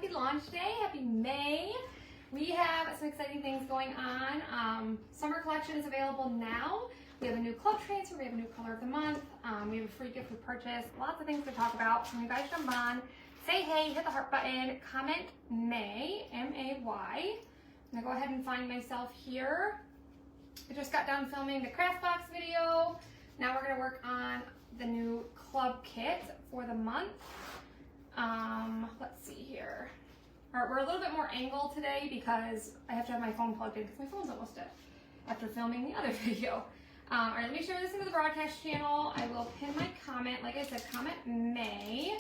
happy launch day, happy May. We have some exciting things going on. Summer collection is available now. We have a new club transfer, we have a new color of the month, we have a free gift with purchase, lots of things to talk about. So you guys jump on, say hey, hit the heart button, comment May, M-A-Y. I'm gonna go ahead and find myself here. I just got done filming the craft box video. Now we're gonna work on the new club kit for the month. Let's see here. All right, we're a little bit more angled today because I have to have my phone plugged in because my phone's almost dead after filming the other video. All right, let me share this into the broadcast channel. I will pin my comment. Like I said, comment May.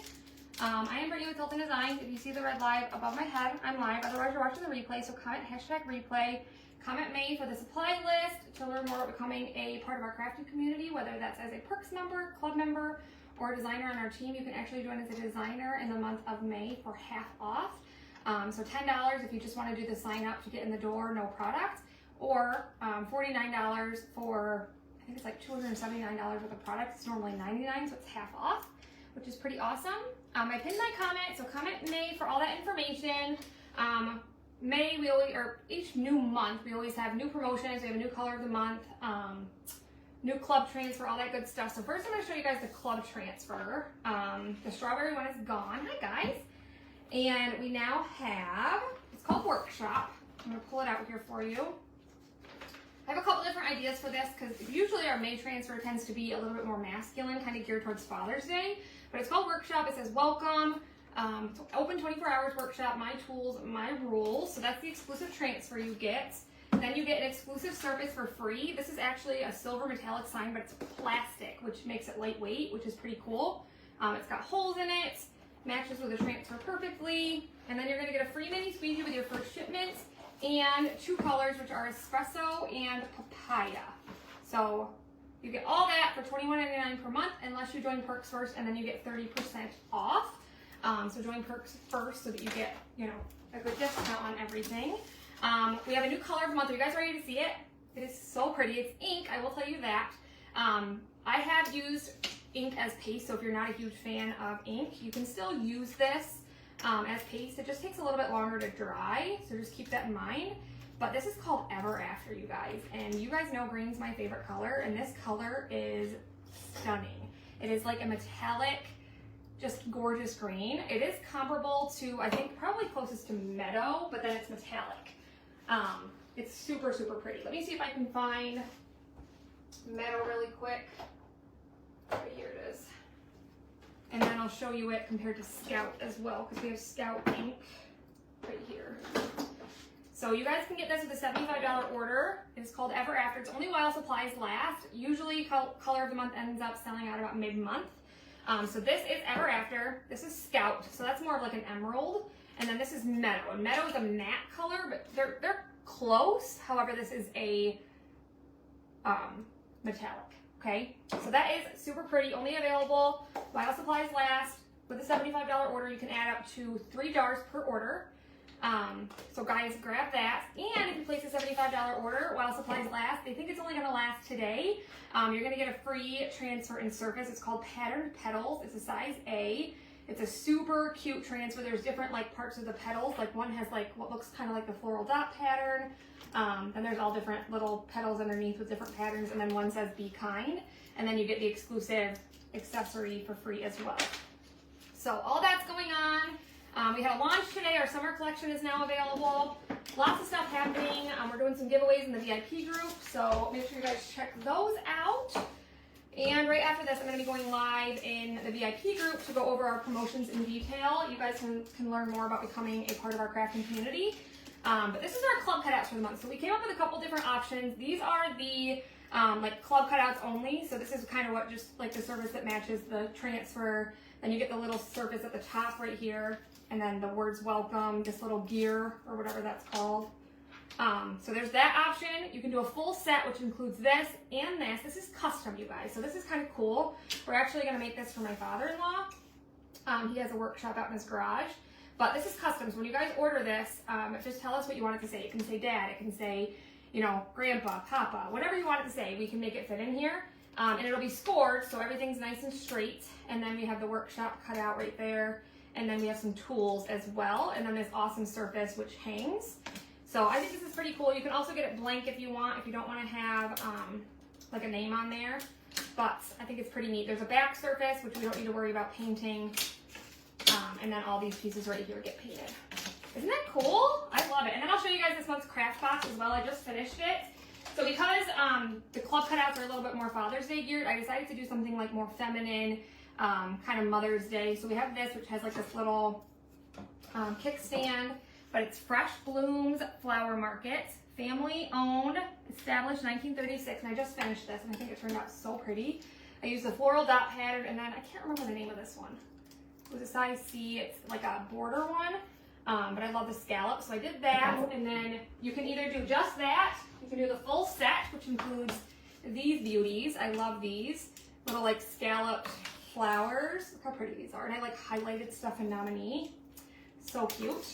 I am Brittany with Hilton Design. If you see the red live above my head, I'm live. Otherwise, you're watching the replay, so comment #replay. Comment May for the supply list to learn more about becoming a part of our crafting community, whether that's as a Perks member, club member, or a designer on our team. You can actually join as a designer in the month of May for half off. So $10 if you just want to do the sign up to get in the door, no product, or $49 for, I think it's like $279 worth of product. It's normally $99, so it's half off, which is pretty awesome. I pinned my comment, so comment May for all that information. May, we always, or each new month, we always have new promotions. We have a new color of the month, new club transfer, all that good stuff. So first I'm going to show you guys the club transfer. The strawberry one is gone. Hi guys. And we now have, it's called Workshop. I'm going to pull it out here for you. I have a couple different ideas for this because usually our May transfer tends to be a little bit more masculine, kind of geared towards Father's Day. But it's called Workshop. It says welcome. Open 24 hours workshop, my tools, my rules. So that's the exclusive transfer you get. Then you get an exclusive service for free. This is actually a silver metallic sign, but it's plastic, which makes it lightweight, which is pretty cool. It's got holes in it, matches with the transfer perfectly. And then you're gonna get a free mini squeegee with your first shipment and 2 colors, which are espresso and papaya. So you get all that for $21.99 per month unless you join Perks first, and then you get 30% off. So join Perks first so that you get, you know, a good discount on everything. We have a new color of the month. Are you guys ready to see it? It is so pretty. It's ink, I will tell you that. I have used ink as paste, so if you're not a huge fan of ink, you can still use this as paste. It just takes a little bit longer to dry, so just keep that in mind. But this is called Ever After, you guys. And you guys know green's my favorite color, and this color is stunning. It is like a metallic, just gorgeous green. It is comparable to, I think, probably closest to Meadow, but then it's metallic. It's super, super pretty. Let me see if I can find Meadow really quick. Right here it is. And then I'll show you it compared to Scout as well, because we have Scout ink right here. So you guys can get this with a $75 order. It's called Ever After. It's only while supplies last. Usually color of the month ends up selling out about mid-month. So this is Ever After. This is Scout. So that's more of like an emerald. And then this is Meadow. And Meadow is a matte color, but they're close. However, this is a metallic. Okay, so that is super pretty, only available while supplies last. With a $75 order, you can add up to 3 jars per order. So guys, grab that. And if you place a $75 order while supplies last, they think it's only gonna last today. You're gonna get a free transfer in surface. It's called Patterned Petals. It's a size A. It's a super cute transfer. There's different like parts of the petals. Like one has like what looks kind of like the floral dot pattern. Then there's all different little petals underneath with different patterns, and then one says Be Kind, and then you get the exclusive accessory for free as well. So all that's going on. We had a launch today. Our summer collection is now available. Lots of stuff happening. We're doing some giveaways in the VIP group, so make sure you guys check those out. And right after this, I'm going to be going live in the VIP group to go over our promotions in detail. You guys can learn more about becoming a part of our crafting community. But this is our club cutouts for the month. So we came up with a couple different options. These are the like club cutouts only. So this is kind of what just like the service that matches the transfer. Then you get the little surface at the top right here. And then the words welcome, this little gear or whatever that's called. So there's that option. You can do a full set, which includes this and this. This is custom, you guys. So this is kind of cool. We're actually going to make this for my father-in-law. He has a workshop out in his garage. But this is custom. So when you guys order this, just tell us what you want it to say. It can say dad. It can say, you know, grandpa, papa, whatever you want it to say. We can make it fit in here. And it'll be scored, so everything's nice and straight. And then we have the workshop cut out right there. And then we have some tools as well. And then this awesome surface which hangs. So I think this is pretty cool. You can also get it blank if you want, if you don't want to have like a name on there. But I think it's pretty neat. There's a back surface, which we don't need to worry about painting. And then all these pieces right here get painted. Isn't that cool? I love it. And then I'll show you guys this month's craft box as well. I just finished it. So because the club cutouts are a little bit more Father's Day geared, I decided to do something like more feminine, kind of Mother's Day. So we have this, which has like this little kickstand, but it's Fresh Blooms Flower Market, family owned, established 1936. And I just finished this and I think it turned out so pretty. I used the floral dot pattern, and then I can't remember the name of this one. It was a size C, it's like a border one, but I love the scallop, so I did that. And then you can either do just that, you can do the full set, which includes these beauties. I love these little like scalloped flowers. Look how pretty these are. And I like highlighted stuff in Nominee. So cute.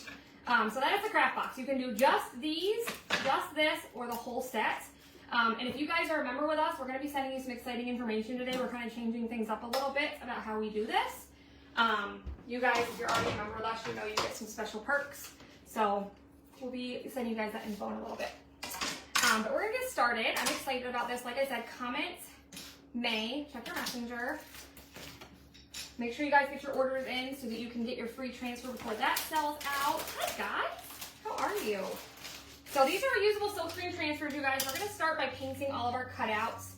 So that is the craft box. You can do just these, just this, or the whole set. And if you guys are a member with us, we're going to be sending you some exciting information today. We're kind of changing things up a little bit about how we do this. You guys, if you're already a member with us, you know you get some special perks. So we'll be sending you guys that info in a little bit. But we're going to get started. I'm excited about this. Like I said, comment May, check your messenger. Make sure you guys get your orders in so that you can get your free transfer before that sells out. Hi guys, how are you? So these are reusable silkscreen transfers, you guys. We're going to start by painting all of our cutouts.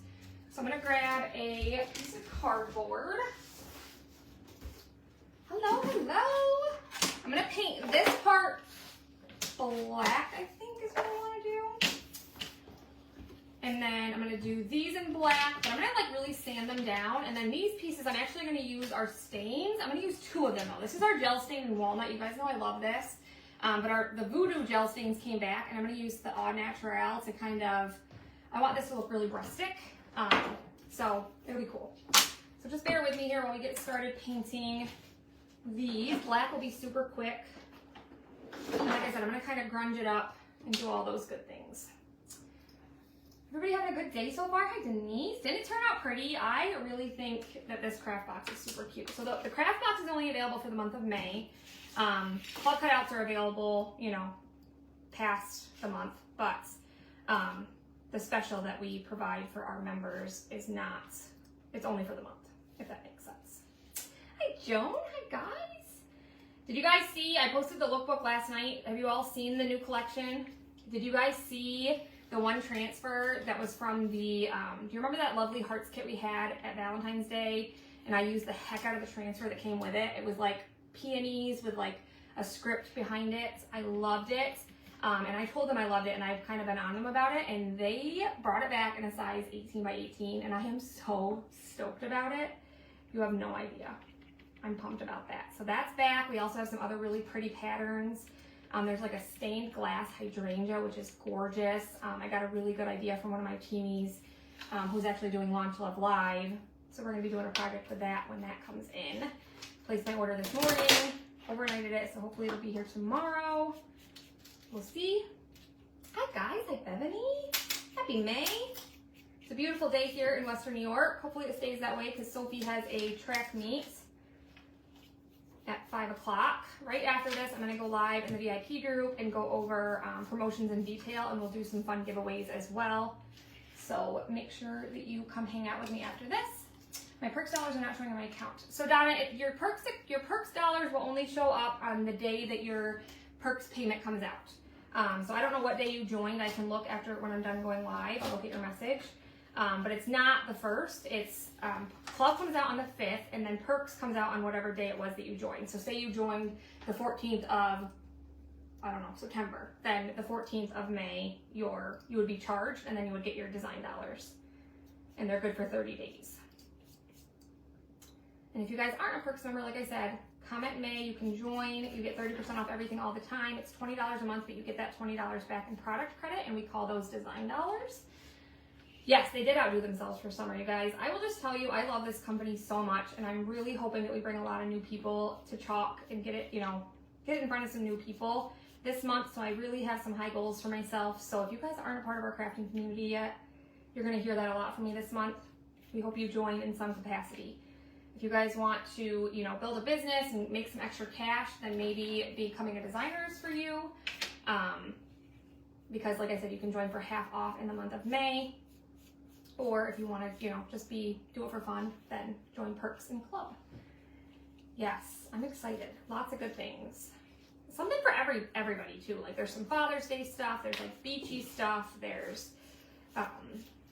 So I'm going to grab a piece of cardboard. Hello, hello. I'm going to paint this part black, I think is what I want to do. And then I'm going to do these in black, but I'm going to like really sand them down. And then these pieces I'm actually going to use our stains. I'm going to use 2 of them though. This is our gel stain in walnut. You guys know I love this. But the Voodoo gel stains came back, and I'm going to use the Au Naturel to kind of, I want this to look really rustic. So it'll be cool. So just bear with me here while we get started painting these. Black will be super quick. And like I said, I'm going to kind of grunge it up and do all those good things. Everybody having a good day so far? Hi, Denise. Didn't it turn out pretty? I really think that this craft box is super cute. So the craft box is only available for the month of May. Club cutouts are available, you know, past the month, but the special that we provide for our members is not, it's only for the month, if that makes sense. Hi, Joan. Hi, guys. Did you guys see, I posted the lookbook last night. Have you all seen the new collection? Did you guys see the one transfer that was from the, do you remember that lovely hearts kit we had at Valentine's Day? And I used the heck out of the transfer that came with it. It was like peonies with like a script behind it. I loved it. And I told them I loved it, and I've kind of been on them about it, and they brought it back in a size 18 by 18, and I am so stoked about it. You have no idea. I'm pumped about that. So that's back. We also have some other really pretty patterns. There's like a stained glass hydrangea, which is gorgeous. I got a really good idea from one of my teamies who's actually doing Launch Love Live. So we're going to be doing a project with that when that comes in. Placed my order this morning, overnighted it, so hopefully it'll be here tomorrow. We'll see. Hi guys, hi Bethany. Happy May. It's a beautiful day here in Western New York. Hopefully it stays that way because Sophie has a track meet at 5 o'clock. Right after this, I'm going to go live in the VIP group and go over promotions in detail, and we'll do some fun giveaways as well. So make sure that you come hang out with me after this. My perks dollars are not showing on my account. So Donna, if your perks dollars will only show up on the day that your perks payment comes out. So I don't know what day you joined. I can look after when I'm done going live. I'll look at your message. But it's not the 1st. It's Club comes out on the 5th, and then Perks comes out on whatever day it was that you joined. So say you joined the 14th of, I don't know, September. Then the 14th of May, you would be charged, and then you would get your design dollars. And they're good for 30 days. And if you guys aren't a Perks member, like I said, comment May, you can join. You get 30% off everything all the time. It's $20 a month, but you get that $20 back in product credit, and we call those design dollars. Yes, they did outdo themselves for summer, you guys. I will just tell you, I love this company so much, and I'm really hoping that we bring a lot of new people to Chalk and get it, you know, get it in front of some new people this month. So I really have some high goals for myself. So if you guys aren't a part of our crafting community yet, you're going to hear that a lot from me this month. We hope you join in some capacity. If you guys want to, you know, build a business and make some extra cash, then maybe becoming a designer is for you. Because like I said, you can join for half off in the month of May. Or if you want to, you know, just do it for fun, then join Perks and Club. Yes, I'm excited. Lots of good things. Something for everybody too. Like there's some Father's Day stuff. There's like beachy stuff. There's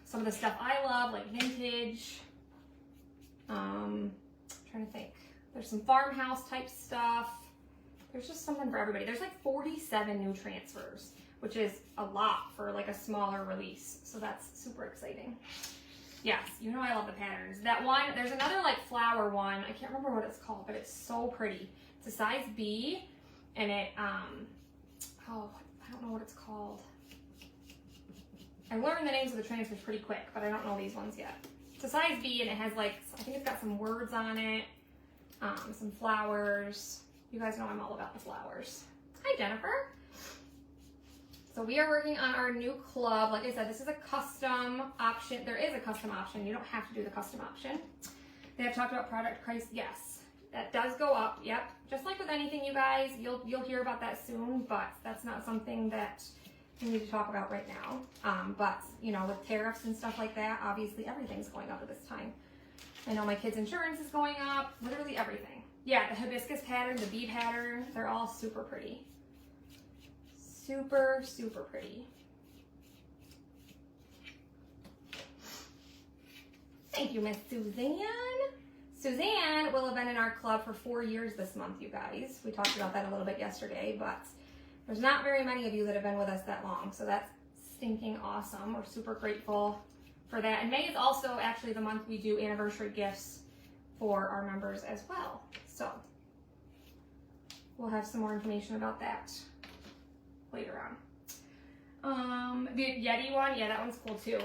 some of the stuff I love, like vintage. Trying to think. There's some farmhouse type stuff. There's just something for everybody. There's like 47 new transfers, which is a lot for like a smaller release. So that's super exciting. Yes, you know I love the patterns. That one, there's another like flower one. I can't remember what it's called, but it's so pretty. It's a size B, and it, oh, I don't know what it's called. I learned the names of the transfers pretty quick, but I don't know these ones yet. It's a size B, and it has like, I think it's got some words on it, some flowers. You guys know I'm all about the flowers. Hi, Jennifer. So we are working on our new club. Like I said, this is a custom option. There is a custom option. You don't have to do the custom option. They have talked about product price. Yes, that does go up. Yep. Just like with anything, you guys, you'll hear about that soon, but that's not something that we need to talk about right now. But you know, with tariffs and stuff like that, obviously everything's going up at this time. I know my kids' insurance is going up, literally everything. Yeah, the hibiscus pattern, the bee pattern, they're all super pretty. Super, super pretty. Thank you, Miss Suzanne. Suzanne will have been in our club for 4 years this month, you guys. We talked about that a little bit yesterday, but there's not very many of you that have been with us that long, so that's stinking awesome. We're super grateful for that. And May is also actually the month we do anniversary gifts for our members as well. So we'll have some more information about that later on. The Yeti one, yeah, that one's cool too.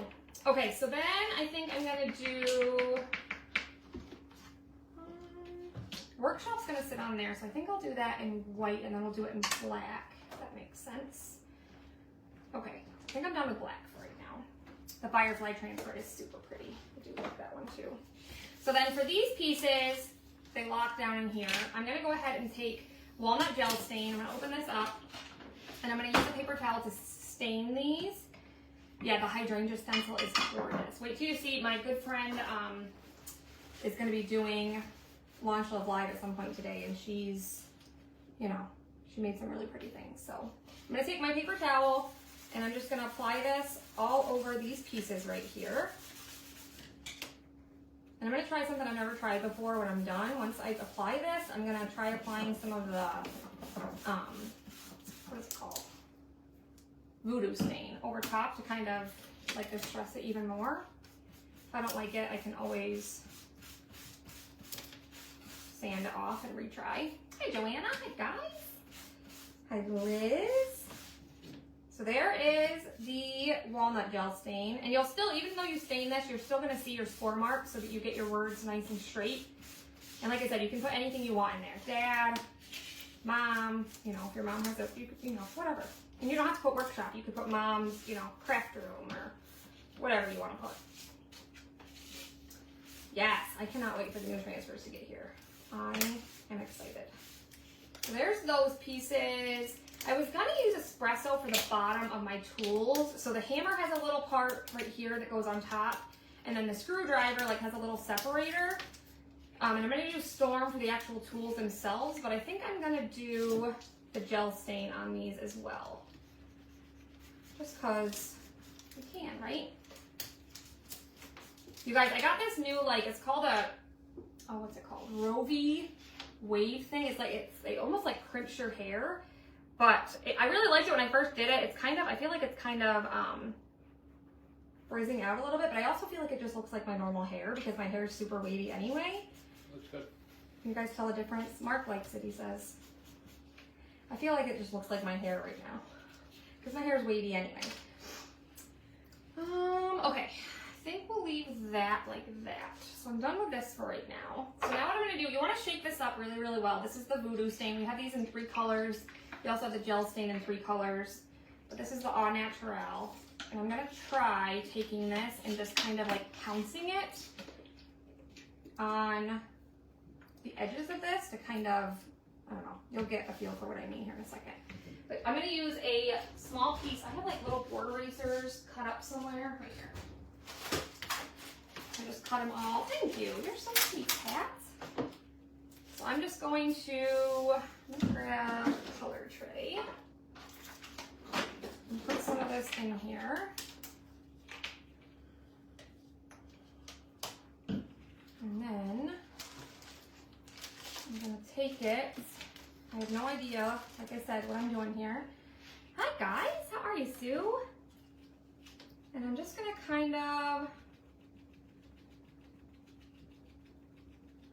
Okay, so then I think I'm gonna do, workshop's gonna sit on there, so I think I'll do that in white and then we'll do it in black, if that makes sense. Okay, I think I'm done with black for right now. The Firefly transfer is super pretty. I do like that one too. So then for these pieces, they lock down in here. I'm gonna go ahead and take walnut gel stain. I'm gonna open this up and I'm gonna use a paper towel to stain these. Yeah, the hydrangea stencil is gorgeous. Wait till you see, my good friend is gonna be doing Launch Love Live at some point today, and she's, you know, she made some really pretty things. So I'm gonna take my paper towel and I'm just gonna apply this all over these pieces right here. And I'm gonna try something I've never tried before when I'm done. Once I apply this, I'm gonna try applying some of the, what is it called? Voodoo stain over top to kind of like distress it even more. If I don't like it, I can always sand it off and retry. Hi, Joanna. Hi, guys. Hi, Liz. So there is the walnut gel stain. And you'll still, even though you stain this, you're still gonna see your score marks so that you get your words nice and straight. And like I said, you can put anything you want in there. Dad, mom, you know, if your mom has a, you know, whatever. And you don't have to put workshop. You could put mom's, you know, craft room or whatever you want to put. Yes, I cannot wait for the new transfers to get here. I am excited. So there's those pieces. I was going to use espresso for the bottom of my tools. So the hammer has a little part right here that goes on top. And then the screwdriver like has a little separator. And I'm going to use Storm for the actual tools themselves. But I think I'm going to do the gel stain on these as well. Just because we can, right? You guys, I got this new, like, it's called a, oh, what's it called? Rovie wave thing. It's like, it almost like crimps your hair. But I really liked it when I first did it. It's kind of, I feel like it's kind of frizzing out a little bit, but I also feel like it just looks like my normal hair because my hair is super wavy anyway. Looks good. Can you guys tell the difference? Mark likes it, he says. I feel like it just looks like my hair right now because my hair is wavy anyway. Okay, I think we'll leave that like that. So I'm done with this for right now. So now what I'm gonna do, you wanna shake this up really, really well. This is the Voodoo stain. We have these in 3 colors. We also have the gel stain in 3 colors, but this is the Au Naturel. And I'm gonna try taking this and just kind of like pouncing it on the edges of this to kind of, I don't know, you'll get a feel for what I mean here in a second. But I'm going to use a small piece. I have like little board erasers cut up somewhere right here. I just cut them all. Thank you. You're so sweet, Pat. So I'm just going to grab a color tray and put some of this in here. And then I'm going to take it. I have no idea, like I said, what I'm doing here. Hi guys, how are you, Sue? And I'm just going to kind of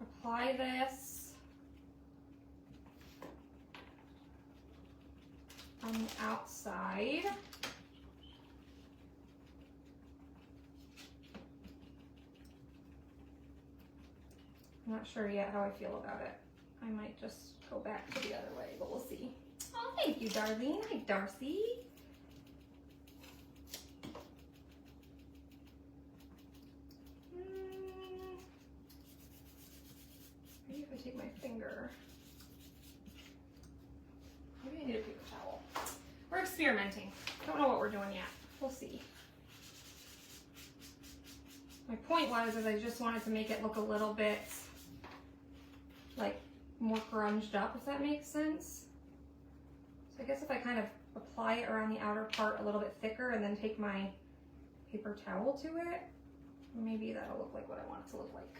apply this on the outside. I'm not sure yet how I feel about it. I might just go back to the other way, but we'll see. Oh, thank you, Darlene. Hi, Darcy. Maybe if I take my finger. Maybe I need a paper towel. We're experimenting. Don't know what we're doing yet. We'll see. My point was is I just wanted to make it look a little bit like more grunged up, if that makes sense. So I guess if I kind of apply it around the outer part a little bit thicker and then take my paper towel to it, maybe that'll look like what I want it to look like.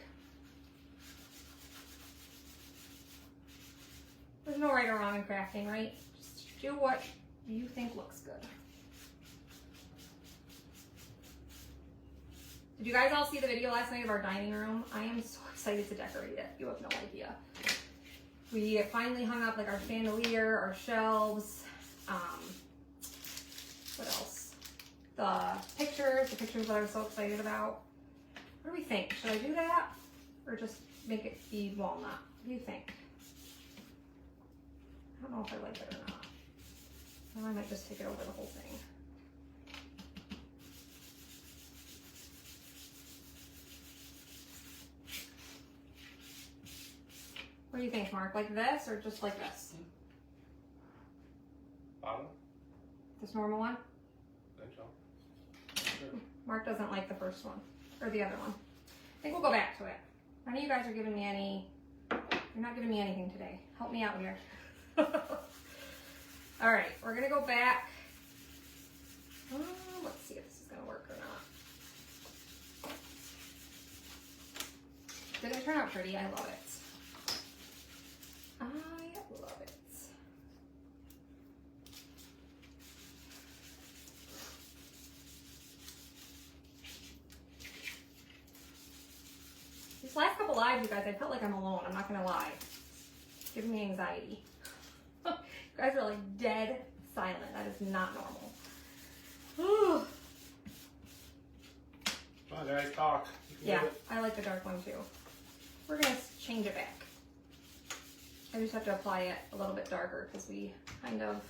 There's no right or wrong in crafting, right? Just do what you think looks good. Did you guys all see the video last night of our dining room? I am so excited to decorate it. You have no idea. We finally hung up like our chandelier, our shelves, what else? The pictures that I was so excited about. What do we think? Should I do that? Or just make it be walnut? What do you think? I don't know if I like it or not. Then I might just take it over the whole thing. What do you think, Mark? Like this or just like this? Bottom? This normal one? I think so. Sure. Mark doesn't like the first one, or the other one. I think we'll go back to it. None of you guys are giving me any, you're not giving me anything today. Help me out here. All right, we're gonna go back. Let's see if this is gonna work or not. Did it turn out pretty? I love it. I love it. These last couple lives, you guys, I felt like I'm alone. I'm not gonna lie. It's giving me anxiety. You guys are like dead silent. That is not normal. Whew. Come on, guys, talk. You can Yeah, do it. I like the dark one too. We're gonna change it back. I just have to apply it a little bit darker because we kind of,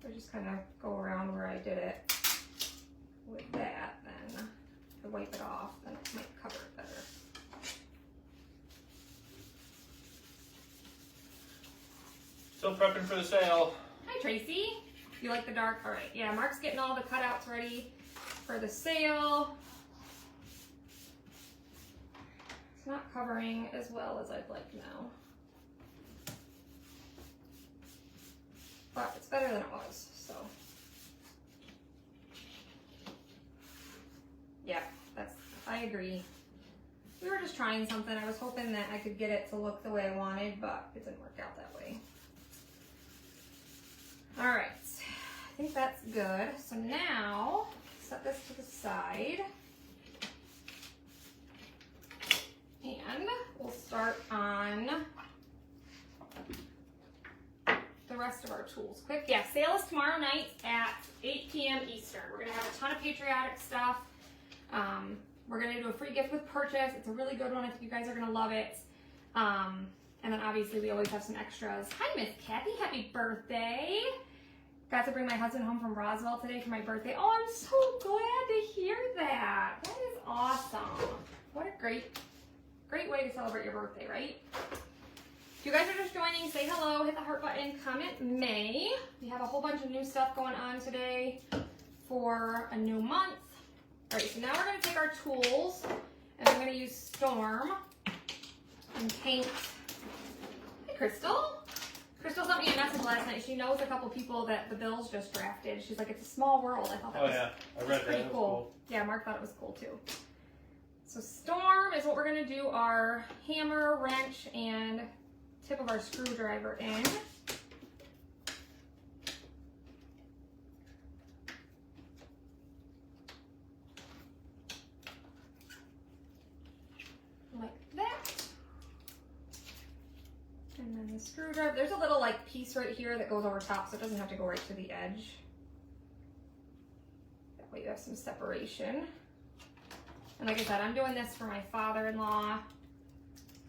I just kind of go around where I did it with that, then I wipe it off, then it might cover it better. Still prepping for the sale. Hi Tracy, you like the dark? All right, yeah, Mark's getting all the cutouts ready for the sale. It's not covering as well as I'd like now. But it's better than it was, so. Yeah, I agree. We were just trying something. I was hoping that I could get it to look the way I wanted, but it didn't work out that way. All right, I think that's good. So now, set this to the side. And we'll start on the rest of our tools. Quick, yeah, sale is tomorrow night at 8 p.m. Eastern. We're gonna have a ton of patriotic stuff. We're gonna do a free gift with purchase. It's a really good one. I think you guys are gonna love it. And then obviously we always have some extras. Hi, Miss Kathy, happy birthday. Got to bring my husband home from Roswell today for my birthday. Oh, I'm so glad to hear that. That is awesome. What a great way to celebrate your birthday, right? If you guys are just joining, say hello, hit the heart button, comment May. We have a whole bunch of new stuff going on today for a new month. All right, so now we're gonna take our tools and I'm gonna use Storm and paint. Hey, Crystal. Crystal sent me a message last night. She knows a couple people that the Bills just drafted. She's like, it's a small world. I thought that was I read that. pretty That was cool. Yeah, Mark thought it was cool too. So Storm is what we're gonna do our hammer, wrench, and tip of our screwdriver in. Like that. And then the screwdriver, there's a little like piece right here that goes over top, so it doesn't have to go right to the edge. That way you have some separation. And like I said, I'm doing this for my father-in-law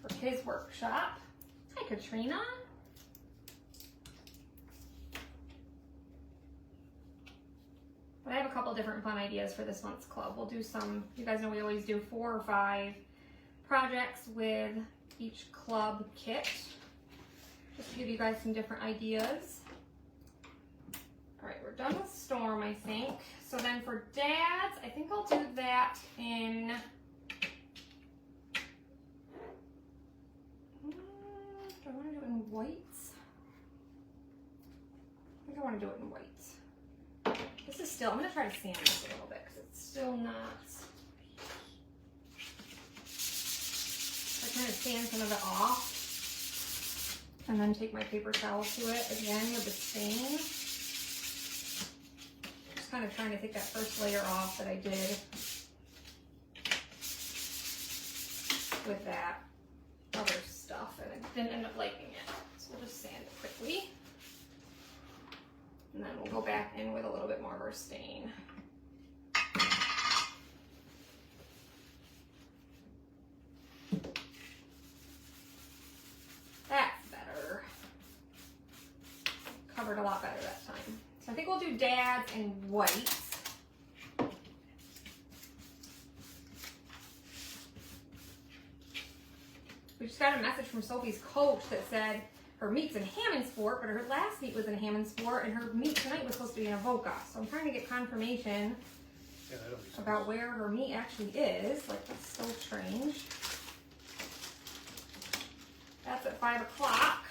for his workshop. Hi, Katrina. But I have a couple different fun ideas for this month's club. We'll do some, you guys know we always do 4 or 5 projects with each club kit. Just to give you guys some different ideas. All right, we're done with Storm, I think. So then for Dad's, I think I'll do that in, do I want to do it in whites? I think I want to do it in whites. This is still, I'm going to try to sand this a little bit because it's still not, I kind of sand some of it off. And then take my paper towel to it again with the stain. Just kind of trying to take that first layer off that I did with that other stuff, and I didn't end up liking it. So we'll just sand it quickly. And then we'll go back in with a little bit more of our stain. Covered a lot better that time. So I think we'll do Dad's in white. We just got a message from Sophie's coach that said her meet's in Hammondsport, but her last meet was in Hammondsport, and her meet tonight was supposed to be in Avoca. So I'm trying to get confirmation about where her meet actually is. Like, that's so strange. That's at 5 o'clock.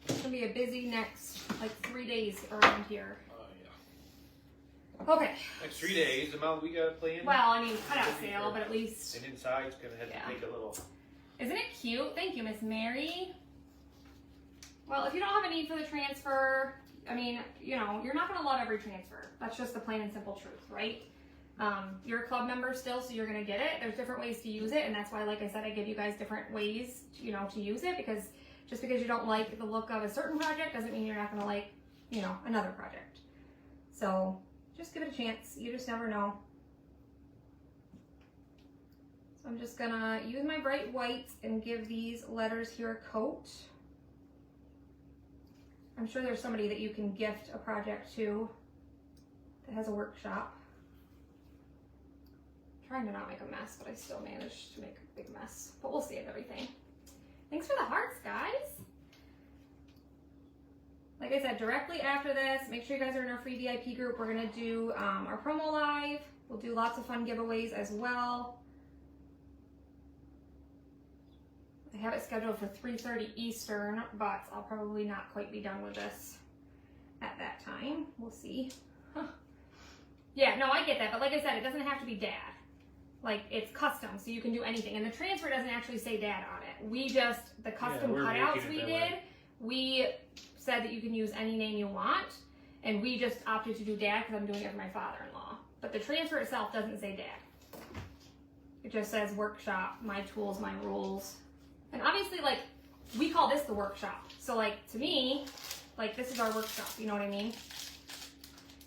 It's gonna be a busy next like 3 days around here. Yeah. Okay. Next 3 days, the amount we gotta play in. Well, I mean, cut out sale, but at least. And inside's gonna have to take a little. Isn't it cute? Thank you, Miss Mary. Well, if you don't have a need for the transfer, I mean, you know, you're not gonna love every transfer. That's just the plain and simple truth, right? You're a club member still, so you're gonna get it. There's different ways to use it, and that's why, like I said, I give you guys different ways, you know, to use it, because just because you don't like the look of a certain project doesn't mean you're not going to like, you know, another project. So just give it a chance. You just never know. So I'm just going to use my bright whites and give these letters here a coat. I'm sure there's somebody that you can gift a project to that has a workshop. I'm trying to not make a mess, but I still managed to make a big mess. But we'll save everything. Thanks for the hearts, guys. Like I said, directly after this, make sure you guys are in our free VIP group. We're going to do our promo live. We'll do lots of fun giveaways as well. I have it scheduled for 3:30 Eastern, but I'll probably not quite be done with this at that time. We'll see. Huh. Yeah, no, I get that. But like I said, it doesn't have to be Dad. Like, it's custom, so you can do anything. And the transfer doesn't actually say Dad on it. We just, the custom cutouts we did, we said that you can use any name you want. And we just opted to do Dad because I'm doing it for my father-in-law. But the transfer itself doesn't say Dad. It just says workshop, my tools, my rules. And obviously, like, we call this the workshop. So, like, to me, like, this is our workshop. You know what I mean?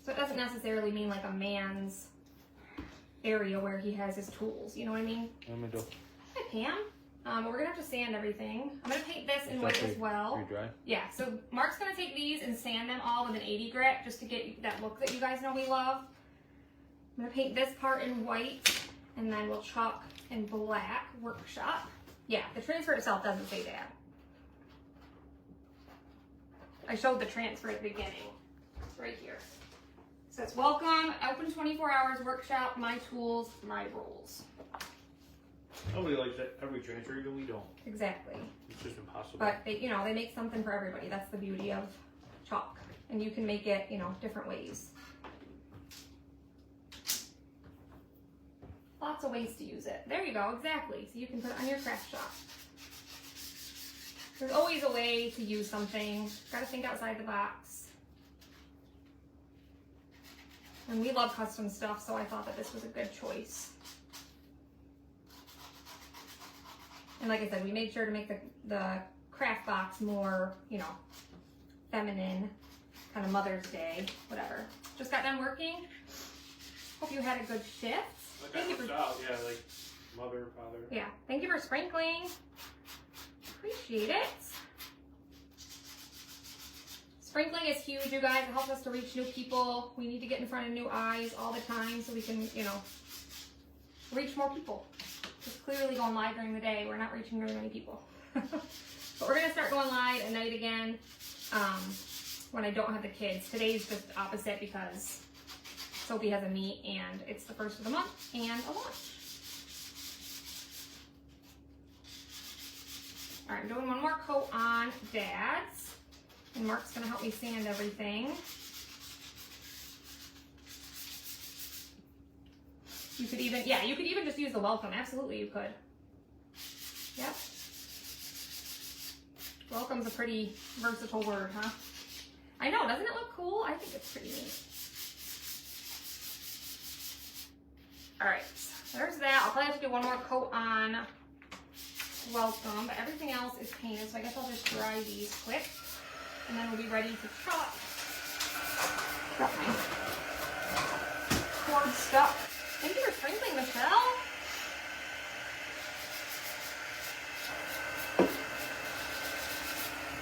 So it doesn't necessarily mean, like, a man's area where he has his tools. You know what I mean? Hi, Pam. We're going to have to sand everything. I'm going to paint this in white as well. Pretty dry? Yeah, so Mark's going to take these and sand them all with an 80 grit just to get that look that you guys know we love. I'm going to paint this part in white. And then we'll chalk in black, workshop. Yeah, the transfer itself doesn't say that. I showed the transfer at the beginning. It's right here. It says, welcome, open 24 hours, workshop, my tools, my rules. Nobody likes that every transfer, even we don't. Exactly. It's just impossible. But they, you know, they make something for everybody. That's the beauty of chalk. And you can make it, you know, different ways. Lots of ways to use it. There you go, exactly. So you can put it on your craft shop. There's always a way to use something. Gotta think outside the box. And we love custom stuff, so I thought that this was a good choice. And like I said, we made sure to make the craft box more, you know, feminine, kind of Mother's Day, whatever. Just got done working. Hope you had a good shift. Thank you for out, yeah, like mother, father. Yeah, thank you for sprinkling. Appreciate it. Sprinkling is huge, you guys. It helps us to reach new people. We need to get in front of new eyes all the time so we can, you know, reach more people. Just clearly going live during the day, we're not reaching very many people. But we're gonna start going live at night again when I don't have the kids. Today's just opposite because Sophie has a meet and it's the first of the month and a launch. All right, I'm doing one more coat on Dad's. And Mark's gonna help me sand everything. You could even, yeah, you could even just use the welcome. Absolutely, you could. Yep. Welcome's a pretty versatile word, huh? I know, doesn't it look cool? I think it's pretty neat. All right, there's that. I'll probably have to do one more coat on welcome, but everything else is painted, so I guess I'll just dry these quick, and then we'll be ready to chalk. Got my cord stuck. Thank you for sprinkling, Michelle.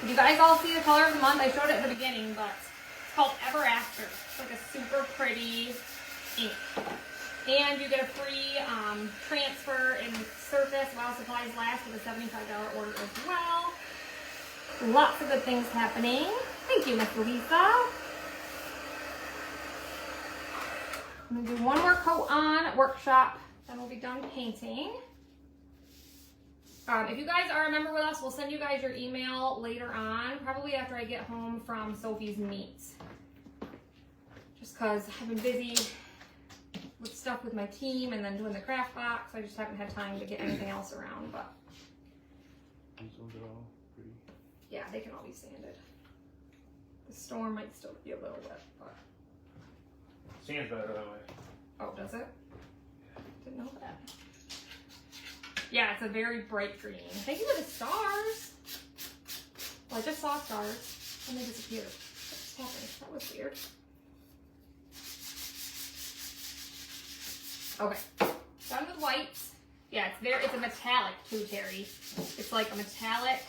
Did you guys all see the color of the month? I showed it at the beginning, but it's called Ever After. It's like a super pretty ink. And you get a free transfer and surface while supplies last with a $75 order as well. Lots of good things happening. Thank you, Miss Lisa. I'm gonna do one more coat on workshop, then we'll be done painting. If you guys are a member with us, we'll send you guys your email later on, probably after I get home from Sophie's meet. Just because I've been busy with stuff with my team and then doing the craft box. I just haven't had time to get anything else around, but These ones are all pretty. yeah, they can all be sanded. The storm might still be a little wet, but Sand's better that way. oh, does it? Didn't know that. Yeah, it's a very bright green. Thank you for the stars. Well, I just saw stars and they disappeared. What's happening? That was weird. Okay, done with whites. Yeah, it's a metallic too, Terry. It's like a metallic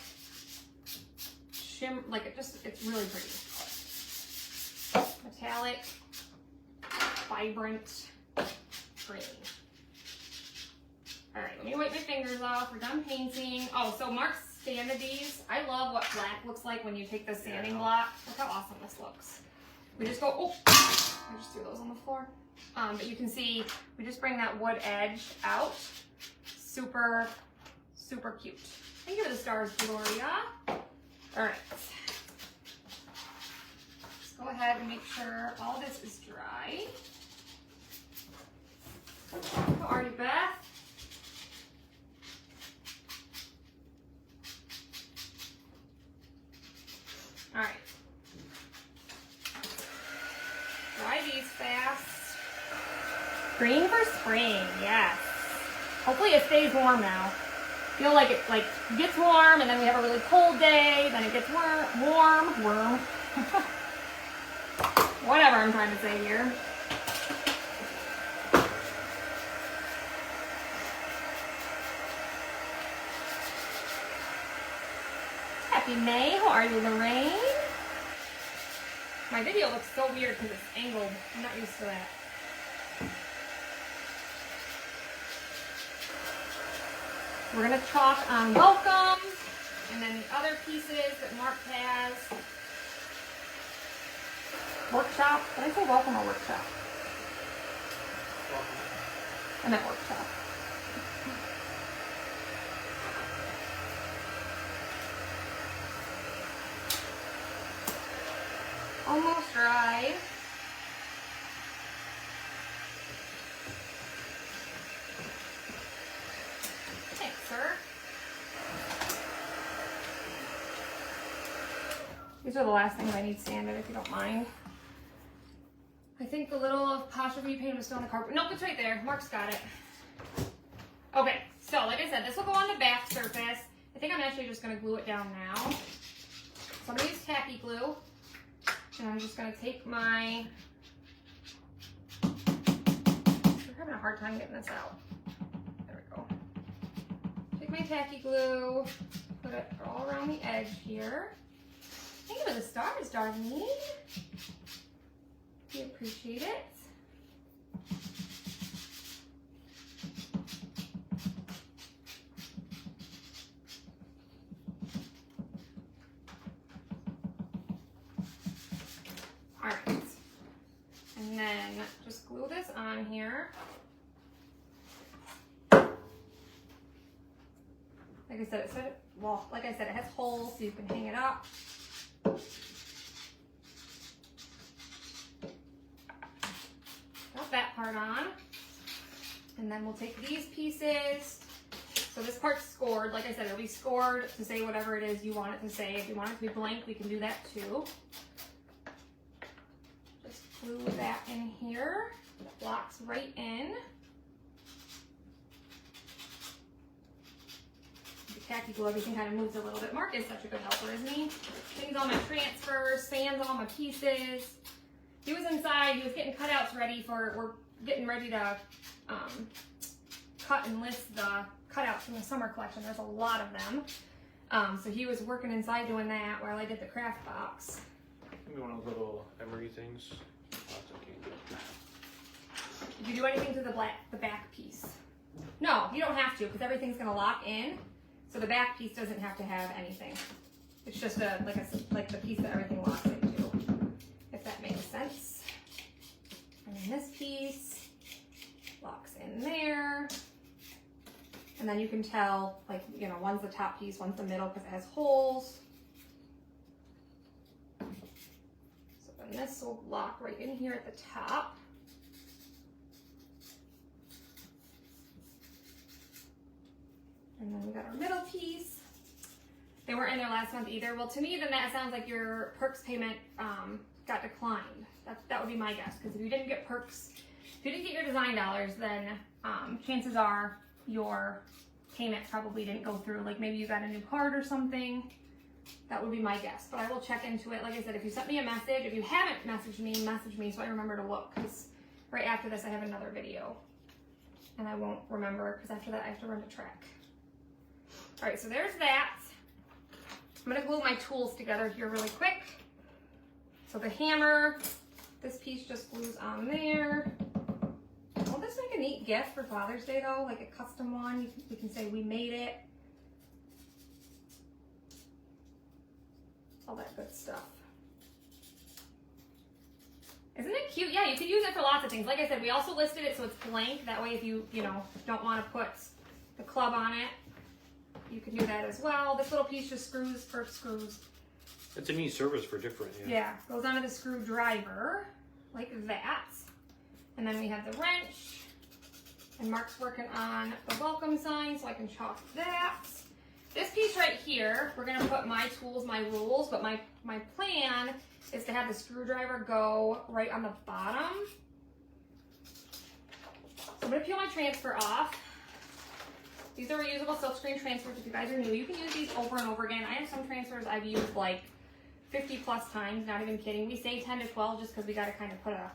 shimmer, like it's really pretty. Metallic, vibrant green. All right, let me wipe my fingers off. We're done painting. Oh, so Mark sanded these. I love what black looks like when you take the sanding block. Look how awesome this looks. We just go, oh, I just threw those on the floor. But you can see, we just bring that wood edge out. Super, super cute. Thank you for the stars, Gloria. All right. Let's go ahead and make sure all this is dry. How are you, Beth? All right. Dry these fast. Green for spring, yes. Hopefully it stays warm now. Feel like it gets warm and then we have a really cold day, then it gets warm. Whatever I'm trying to say here. Happy May, how are you, Lorraine? My video looks so weird because it's angled. I'm not used to that. We're gonna chalk on welcome, and then the other pieces that Mark has. Workshop. Did I say welcome or workshop? I meant workshop. Almost dry. Thanks, sir. These are the last things I need sanded, if you don't mind. I think the little apostrophe paint was still on the carpet. Nope, it's right there. Mark's got it. Okay, so like I said, this will go on the back surface. I think I'm actually just going to glue it down now. So I'm going to use tacky glue. And I'm just going to take my... We're having a hard time getting this out. There we go. Take my tacky glue, put it all around the edge here. Thank you for the stars, Darlene. We appreciate it. All right, and then just glue this on here. Like I said, it has holes so you can hang it up. Got that part on. And then we'll take these pieces. So this part's scored. Like I said, it'll be scored to say whatever it is you want it to say. If you want it to be blank, we can do that too. Just glue that in here. It locks right in. The tacky glue, everything kind of moves a little bit. Mark is such a good helper, isn't he? Cleans all my transfers, sands all my pieces. He was inside, he was getting cutouts ready for, we're getting ready to cut and list the cutouts from the summer collection. There's a lot of them. So he was working inside doing that while I did the craft box. Maybe one of those little emery things. Lots of candy. Did you do anything to the back piece? No, you don't have to because everything's gonna lock in. So the back piece doesn't have to have anything. It's just like the piece that everything locks into, if that makes sense. And then this piece locks in there. And then you can tell, like, you know, one's the top piece, one's the middle because it has holes. So then this will lock right in here at the top. And then we got our middle piece. They weren't in there last month either. Well, to me, then that sounds like your perks payment got declined. That would be my guess, because if you didn't get perks, if you didn't get your design dollars, then chances are your payment probably didn't go through. Like maybe you got a new card or something. That would be my guess, but I will check into it. Like I said, if you sent me a message, if you haven't messaged me, message me so I remember to look, because right after this I have another video and I won't remember because after that I have to run to track. All right, so there's that. I'm gonna glue my tools together here really quick. So the hammer, this piece just glues on there. Won't this make a neat gift for Father's Day though? Like a custom one, we can say we made it. All that good stuff. Isn't it cute? Yeah, you could use it for lots of things. Like I said, we also listed it so it's blank. That way if you don't want to put the club on it, you can do that as well. This little piece just screws. It's a neat service for different, Yeah, goes onto the screwdriver like that. And then we have the wrench. And Mark's working on the welcome sign so I can chalk that. This piece right here, we're gonna put my tools, my rules, but my plan is to have the screwdriver go right on the bottom. So I'm gonna peel my transfer off. These are reusable silkscreen transfers. If you guys are new, you can use these over and over again. I have some transfers I've used like 50 plus times, not even kidding. We say 10 to 12 just because we gotta kind of put a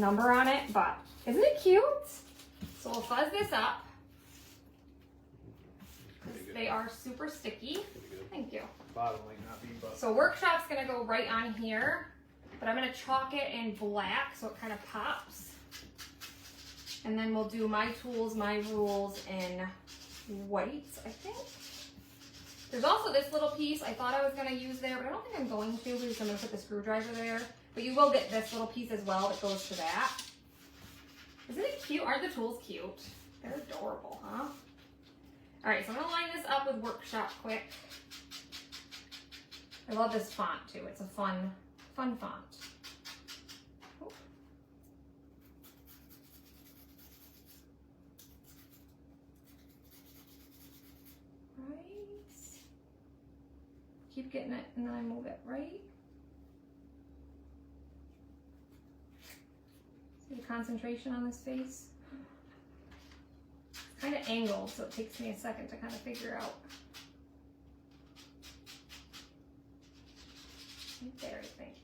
number on it, but isn't it cute? So we'll fuzz this up. They are super sticky. Thank you. Bottom might not be, but so Workshop's gonna go right on here, but I'm gonna chalk it in black so it kind of pops. And then we'll do my tools, my rules in white, I think. There's also this little piece I thought I was going to use there, but I don't think I'm going to because I'm going to put the screwdriver there. But you will get this little piece as well that goes to that. Isn't it cute? Aren't the tools cute? They're adorable, huh? All right, so I'm going to line this up with Workshop quick. I love this font too. It's a fun font. Oh. Right. Keep getting it, and then I move it right. See the concentration on this face? It's kind of angled, so it takes me a second to kind of figure out. Right there, I think.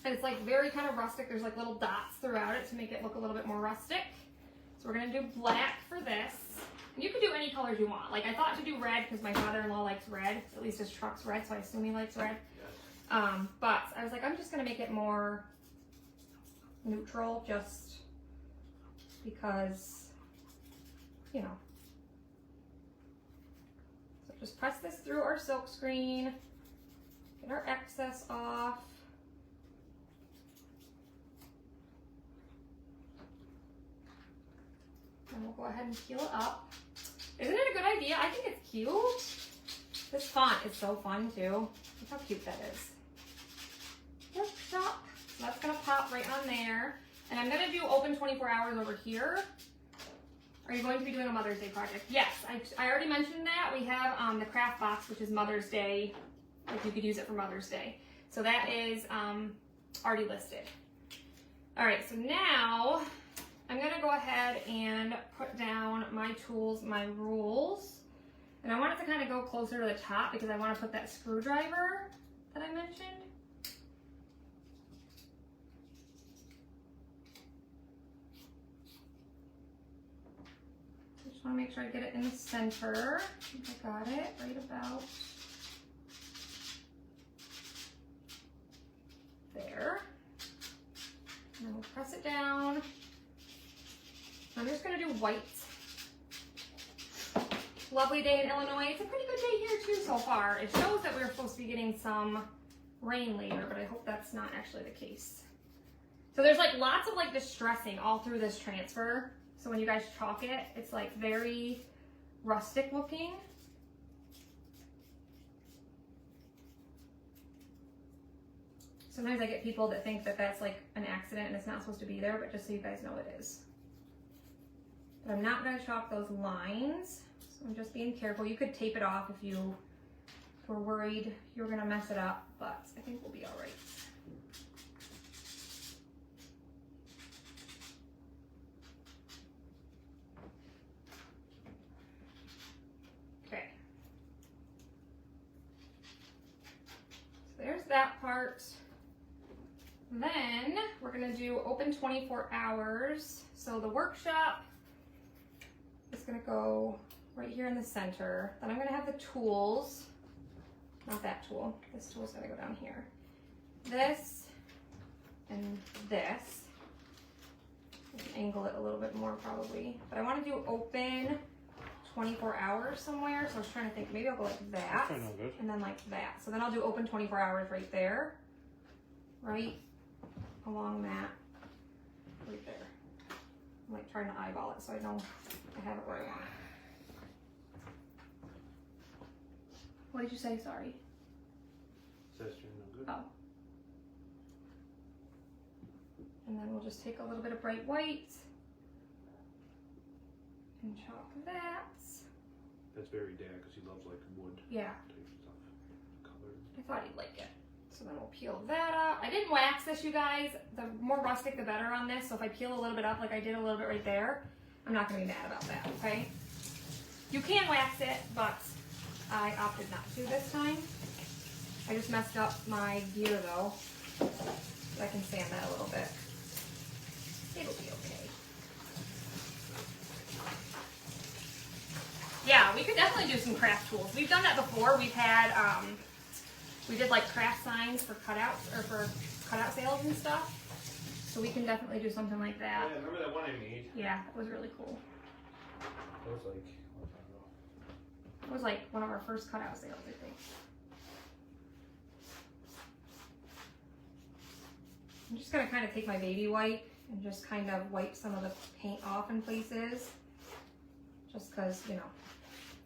And it's like very kind of rustic. There's like little dots throughout it to make it look a little bit more rustic. So we're gonna do black for this. And you could do any colors you want. Like I thought to do red because my father-in-law likes red. At least his truck's red, so I assume he likes red. But I was like, I'm just gonna make it more neutral just because, you know. So just press this through our silk screen. Get our excess off. And we'll go ahead and peel it up. Isn't it a good idea? I think it's cute. This font is so fun too. Look how cute that is. Workshop. So that's gonna pop right on there. And I'm gonna do open 24 hours over here. Are you going to be doing a Mother's Day project? Yes, I already mentioned that. We have the craft box, which is Mother's Day. Like you could use it for Mother's Day. So that is already listed. All right, so now I'm gonna go ahead and put down my tools, my rules. And I want it to kind of go closer to the top because I want to put that screwdriver that I mentioned. I want to make sure I get it in the center. I think I got it right about there. And then we'll press it down. I'm just going to do white. Lovely day in Illinois. It's a pretty good day here too so far. It shows that we're supposed to be getting some rain later, but I hope that's not actually the case. So there's like lots of like distressing all through this transfer. So when you guys chalk it, it's like very rustic looking. Sometimes I get people that think that that's like an accident and it's not supposed to be there, but just so you guys know it is. But I'm not going to chalk those lines, so I'm just being careful. You could tape it off if you were worried you were going to mess it up, but I think we'll be all right. There's that part. Then we're gonna do open 24 hours. So the workshop is gonna go right here in the center. Then I'm gonna have the tools, not that tool. This tool's gonna go down here. This and this. Angle it a little bit more probably. But I wanna do open 24 hours somewhere, so I was trying to think, maybe I'll go like that, and then like that. So then I'll do open 24 hours right there, right along that, right there. I'm like trying to eyeball it so I know I have it where I want it. What did you say? Sorry. Says you're no good. Oh. And then we'll just take a little bit of bright white and chalk that. That's very dad because he loves like wood. Yeah. Type stuff. Color. I thought you'd like it. So then we'll peel that up. I didn't wax this, you guys. The more rustic, the better on this. So if I peel a little bit up like I did a little bit right there, I'm not going to be mad about that, okay? You can wax it, but I opted not to this time. I just messed up my gear though. So I can sand that a little bit. It'll be okay. Yeah, we could definitely do some craft tools. We've done that before. We've had, we did like craft signs for cutouts or for cutout sales and stuff. So we can definitely do something like that. Yeah, remember that one I made? Yeah, it was really cool. That was like, what time ago? It was like one of our first cutout sales, I think. I'm just gonna kind of take my baby wipe and just kind of wipe some of the paint off in places. Just cause, you know,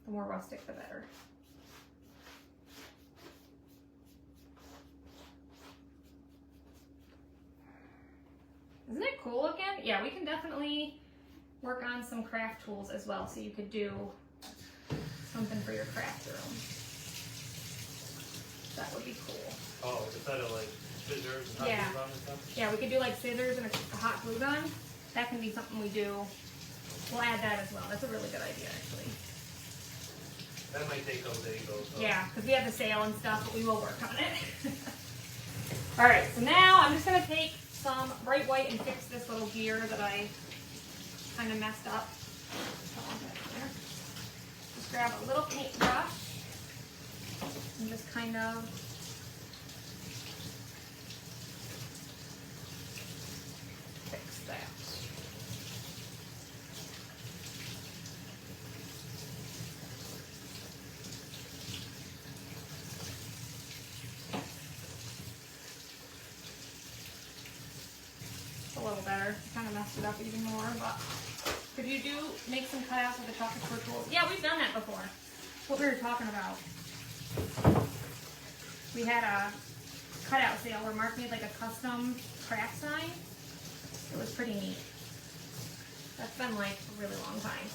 the more rustic, the better. Isn't it cool looking? Yeah, we can definitely work on some craft tools as well, so you could do something for your craft room. That would be cool. Oh, instead of like scissors and hot Yeah. glue gun and stuff? Yeah, we could do like scissors and a hot glue gun. That can be something we do. We'll add that as well. That's a really good idea, actually. That might take those days though. So. Yeah, because we have the sale and stuff, but we will work on it. All right, so now I'm just gonna take some bright white and fix this little gear that I kind of messed up. Just grab a little paintbrush and just kind of fix that. A little better. Kind of messed it up even more, but could you do make some cutouts with the chocolate chip tools? Yeah, we've done that before. What we were talking about. We had a cutout sale where Mark made like a custom craft sign. It was pretty neat. That's been like a really long time.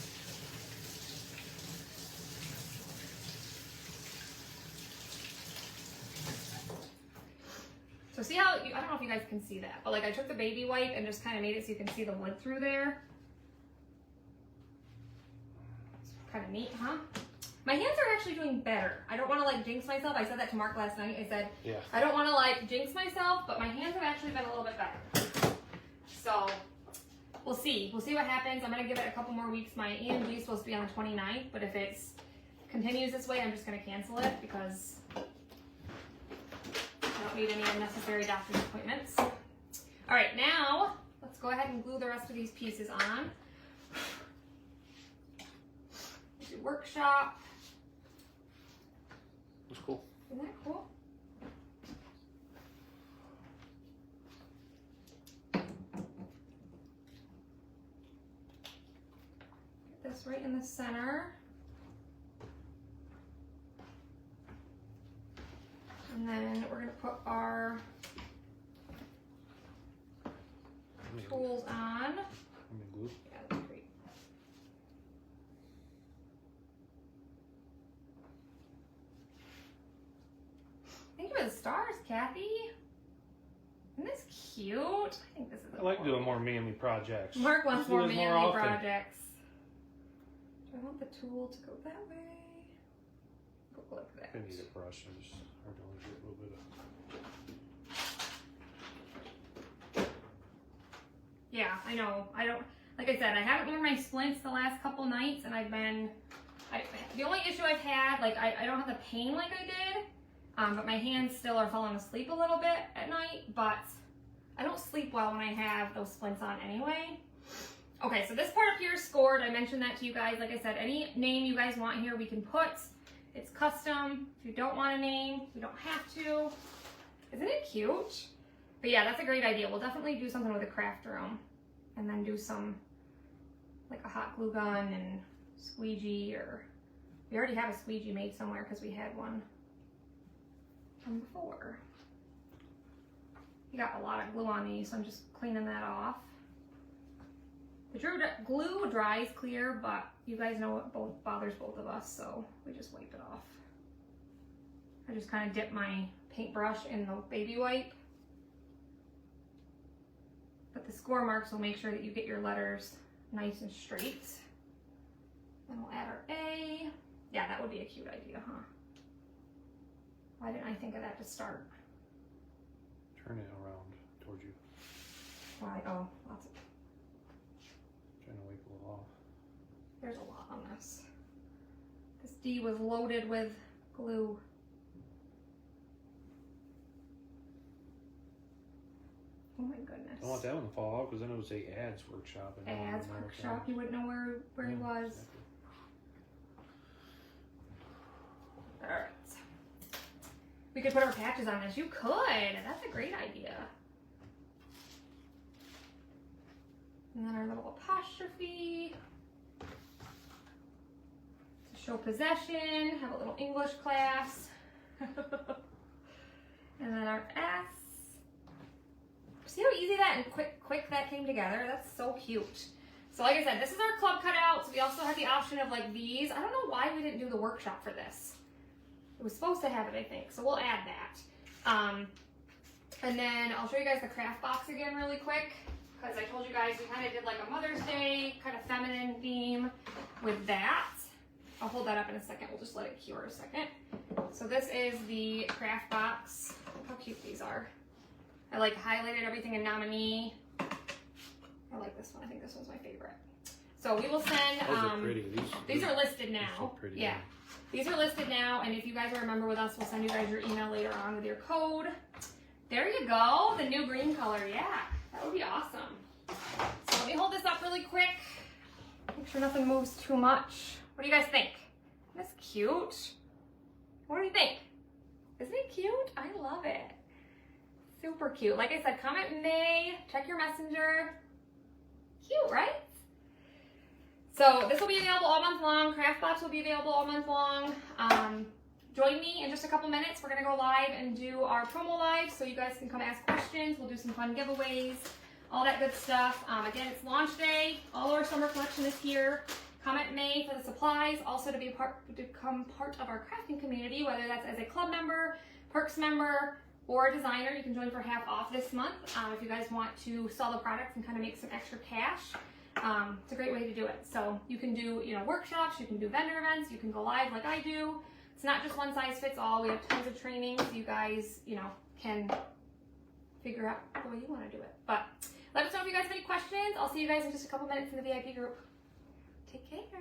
So see how, I don't know if you guys can see that, but like I took the baby wipe and just kind of made it so you can see the wood through there. It's kind of neat, huh? My hands are actually doing better. I don't want to like jinx myself. I said that to Mark last night. I said, Yeah. I don't want to like jinx myself, but my hands have actually been a little bit better. So we'll see. We'll see what happens. I'm going to give it a couple more weeks. My EMG is supposed to be on the 29th, but if it continues this way, I'm just going to cancel it because I don't need any unnecessary doctor's appointments. All right, now let's go ahead and glue the rest of these pieces on. Do workshop. That's cool. Isn't that cool? Get this right in the center. And then we're going to put our tools on. Glue. Yeah, that's great. Thank you for the stars, Kathy. Isn't this cute? I think this is I like doing more manly projects. Mark wants Let's do more this manly often. projects. Do I want the tool to go that way? Go like that. I need a brush. I just hard to only get a little bit of. Yeah, I know. I don't, like I said, I haven't worn my splints the last couple nights, and I've been, the only issue I've had, like, I don't have the pain like I did, but my hands still are falling asleep a little bit at night, but I don't sleep well when I have those splints on anyway. Okay, so this part up here is scored. I mentioned that to you guys. Like I said, any name you guys want here, we can put. It's custom. If you don't want a name, you don't have to. Isn't it cute? But yeah, that's a great idea. We'll definitely do something with a craft room and then do some, like a hot glue gun and squeegee, or we already have a squeegee made somewhere because we had one from before. You got a lot of glue on these, so I'm just cleaning that off. The glue dries clear, but you guys know it bothers both of us, so we just wipe it off. I just kind of dip my paintbrush in the baby wipe. But the score marks will make sure that you get your letters nice and straight. Then we'll add our A. Yeah, that would be a cute idea, huh? Why didn't I think of that to start? Turn it around towards you. Why? Oh, lots of, Trying to wipe a little off. there's a lot on this. This D was loaded with glue. Oh my goodness. I don't want that one to fall off because then it would say ads workshop. And Ads workshop. You wouldn't know where he was. Exactly. we could put our patches on this. You could. That's a great idea. And then our little apostrophe. To show possession. Have a little English class. And then our S. See how easy that and quick that came together? That's so cute. So like I said, this is our club cutouts. We also have the option of like these. I don't know why we didn't do the workshop for this. It was supposed to have it, I think. So we'll add that. And then I'll show you guys the craft box again really quick. Because I told you guys we kind of did like a Mother's Day kind of feminine theme with that. I'll hold that up in a second. We'll just let it cure a second. So this is the craft box. Look how cute these are. I like highlighted everything in nominee. I like this one. I think this one's my favorite. So we will send. Those are pretty. These are listed now. So pretty, yeah. These are listed now, and if you guys remember with us, we'll send you guys your email later on with your code. There you go. The new green color. Yeah, that would be awesome. So let me hold this up really quick. Make sure nothing moves too much. What do you guys think? That's cute. What do you think? Isn't it cute? I love it. Super cute. Like I said, comment May. Check your messenger. Cute, right? So this will be available all month long. Craft Box will be available all month long. Join me in just a couple minutes. We're going to go live and do our promo live so you guys can come ask questions. We'll do some fun giveaways, all that good stuff. Again, it's launch day. All our summer collection is here. Comment May for the supplies. Also to become part of our crafting community, whether that's as a club member, perks member, or a designer. You can join for half off this month if you guys want to sell the products and kind of make some extra cash. It's a great way to do it. So you can do, workshops, you can do vendor events, you can go live like I do. It's not just one size fits all. We have tons of training so you guys, can figure out the way you want to do it. But let us know if you guys have any questions. I'll see you guys in just a couple minutes in the VIP group. Take care.